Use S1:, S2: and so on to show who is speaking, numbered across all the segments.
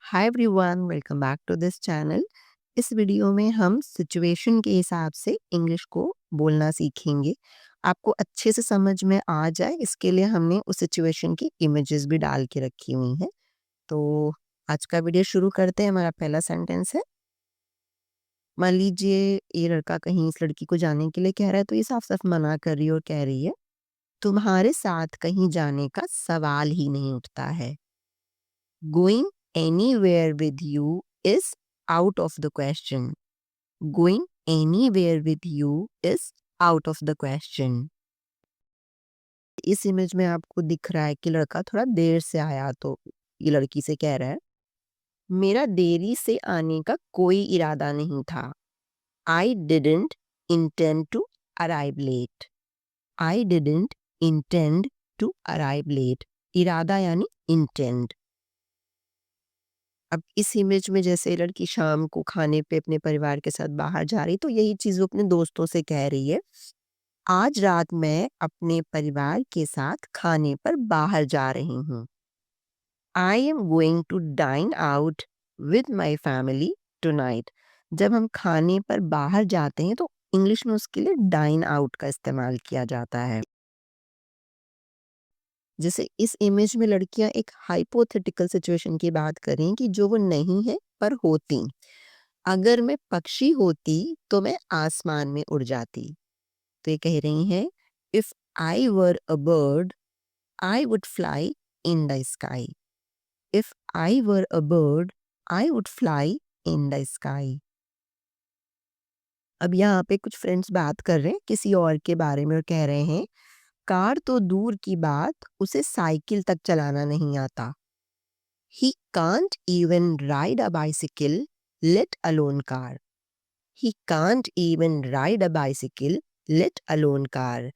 S1: Hi everyone, welcome back to this channel. इस video में हम सिचुएशन के हिसाब से इंग्लिश को बोलना सीखेंगे। आपको अच्छे से समझ में आ जाए इसके लिए हमने उस सिचुएशन की इमेजेस भी डाल के रखी हुई हैं। तो आज का वीडियो शुरू करते हैं। हमारा पहला सेंटेंस है, मान लीजिए ये लड़का कहीं इस लड़की को जाने के लिए कह रहा है, तो ये साफ साफ मना कर रही है और कह रही है तुम्हारे साथ कहीं जाने का सवाल ही नहीं उठता है। Going anywhere with you is out of the question. Going anywhere with you is out of the question. इस इमेज में आपको दिख रहा है कि लड़का थोड़ा देर से आया, तो ये लड़की से कह रहा है मेरा देरी से आने का कोई इरादा नहीं था। I didn't intend to arrive late. I didn't intend to arrive late. इरादा यानी intend। अब इस इमेज में जैसे लड़की शाम को खाने पे अपने परिवार के साथ बाहर जा रही, तो यही चीज वो अपने दोस्तों से कह रही है, आज रात मैं अपने परिवार के साथ खाने पर बाहर जा रही हूँ। I am going to dine out with my family tonight. जब हम खाने पर बाहर जाते हैं तो इंग्लिश में उसके लिए डाइन आउट का इस्तेमाल किया जाता है। जैसे इस इमेज में लड़कियां एक हाइपोथेटिकल सिचुएशन की बात करें कि जो वो नहीं है पर होती। अगर मैं पक्षी होती तो मैं आसमान में उड़ जाती। तो ये कह रही हैं, if I were a bird I would fly in the sky. If I were a bird I would fly in the sky. अब यहाँ पे कुछ फ्रेंड्स बात कर रहे हैं किसी और के बारे में और कह रहे हैं कार तो दूर की बात, उसे साइकिल तक चलाना नहीं आता। He can't even ride a bicycle, let alone car. He can't even ride a bicycle, let alone car.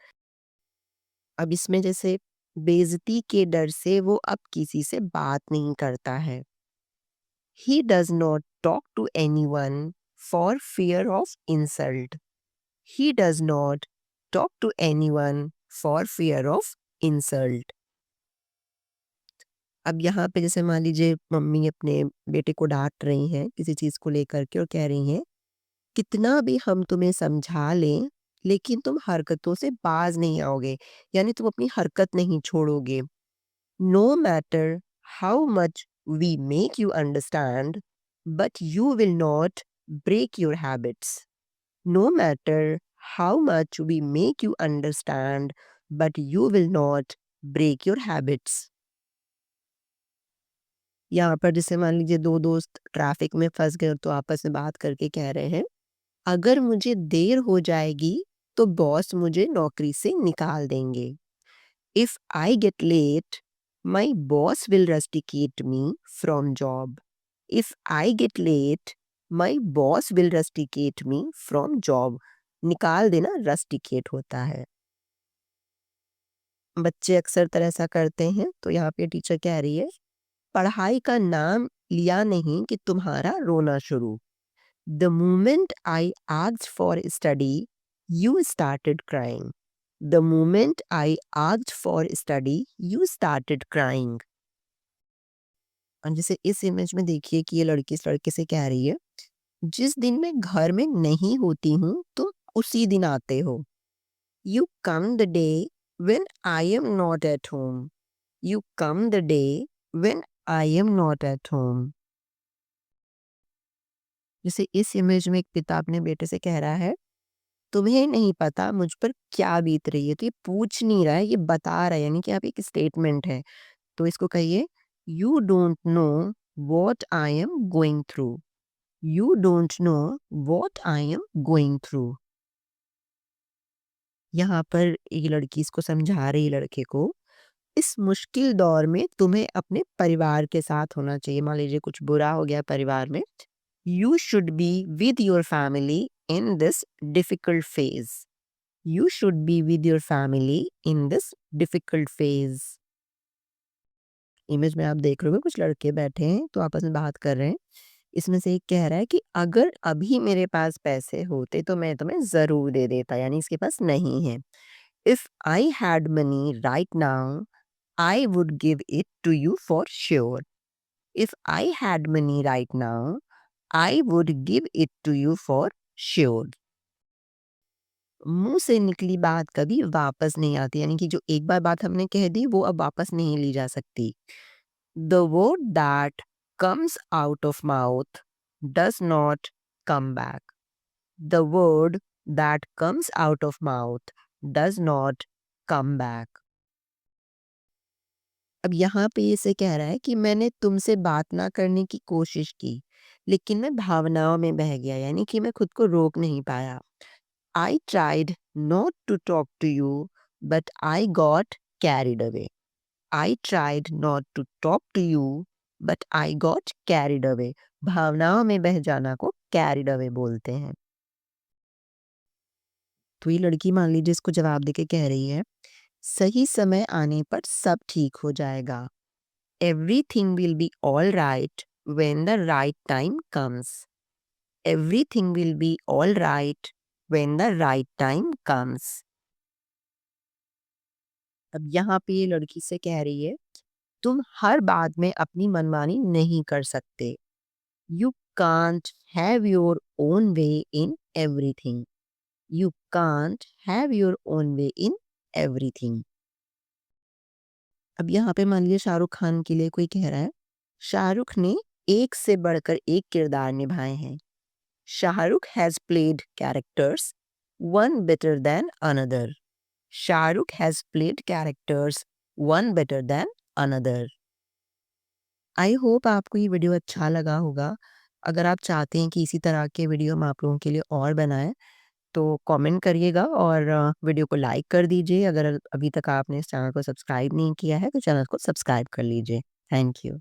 S1: अब इसमें जैसे बेइज्जती के डर से वो अब किसी से बात नहीं करता है। He does not talk to anyone for fear of insult. He does not talk to anyone for fear of insult. अब यहाँ पे जैसे मान लीजिए मम्मी अपने बेटे को डांट रही हैं किसी चीज को लेकर के और कह रही हैं कितना भी हम तुम्हें समझा लें लेकिन तुम हरकतों से बाज नहीं आओगे, यानी तुम अपनी हरकत नहीं छोड़ोगे। No matter how much we make you understand but you will not break your habits. No matter how much we make you understand but you will not break your habits. यहाँ पर जैसे मान लीजिए दो दोस्त ट्रैफिक में फंस गए तो आपस में बात करके कह रहे हैं अगर मुझे देर हो जाएगी तो बॉस मुझे नौकरी से निकाल देंगे। If I get let my boss will rusticate me from job. If I get let my boss will rusticate me from job. निकाल देना रस्टिकेट होता है। बच्चे अक्सर तरह ऐसा करते हैं, तो यहाँ पे टीचर कह रही है पढ़ाई का नाम लिया नहीं कि तुम्हारा रोना शुरू। The moment I asked for study, you started crying. The moment I asked for study, you started crying. और जैसे इस इमेज में देखिए कि ये लड़की इस लड़के से कह रही है जिस दिन मैं घर में नहीं होती हूँ तो उसी दिन आते हो। You come the day when I am not at home. You come the day when I am not at home. जैसे इस इमेज में एक पिता अपने बेटे से कह रहा है तुम्हें नहीं पता मुझ पर क्या बीत रही है। तो ये पूछ नहीं रहा है, ये बता रहा है, यानी कि आप एक स्टेटमेंट है। तो इसको कहिए you don't know what I am going through. You don't know what I am going through. यहाँ पर ये लड़की इसको समझा रही है लड़के को इस मुश्किल दौर में तुम्हें अपने परिवार के साथ होना चाहिए। मान लीजिए कुछ बुरा हो गया परिवार में, you should be with your family in this difficult phase. You should be with your family in this difficult phase. Image में आप देख रहे हो कुछ लड़के बैठे हैं तो आपस में बात कर रहे हैं। इसमें से एक कह रहा है कि अगर अभी मेरे पास पैसे होते तो मैं तुम्हें जरूर दे देता, यानी इसके पास नहीं है। If I had money right now, I would give it to you for sure. If I had money right now I would give it to you for sure. मुंह से निकली बात कभी वापस नहीं आती, यानी कि जो एक बार बात हमने कह दी वो अब वापस नहीं ली जा सकती। The word that comes out of mouth does not come back. The word that comes out of mouth does not come back. अब यहाँ पे इसे कह रहा है कि मैंने तुमसे बात ना करने की कोशिश की, लेकिन मैं भावनाओं में बह गया, यानी कि मैं खुद को रोक नहीं पाया। I tried not to talk to you, but I got carried away. I tried not to talk to you, but I got carried away. भावनाओं में बह जाना को carried away बोलते हैं। तो ये लड़की मान लीजिए इसको जवाब देके कह रही है, सही समय आने पर सब ठीक हो जाएगा। Everything will be all right when the right time comes. Everything will be all right when the right time comes. अब यहाँ पे ये लड़की से कह रही है, तुम हर बात में अपनी मनमानी नहीं कर सकते। You can't have your own way in everything. You can't have your own way in everything. अब यहाँ पे मान लीजिए शाहरुख खान के लिए कोई कह रहा है, शाहरुख ने एक से बढ़कर एक किरदार निभाए हैं। Shahrukh has played characters one better than another. Shahrukh has played characters one better than another. I hope आपको ये वीडियो अच्छा लगा होगा। अगर आप चाहते हैं कि इसी तरह के वीडियो हम आप लोगों के लिए और बनाएं तो कमेंट करिएगा और वीडियो को लाइक कर दीजिए। अगर अभी तक आपने इस चैनल को सब्सक्राइब नहीं किया है तो चैनल को सब्सक्राइब कर लीजिए। Thank you.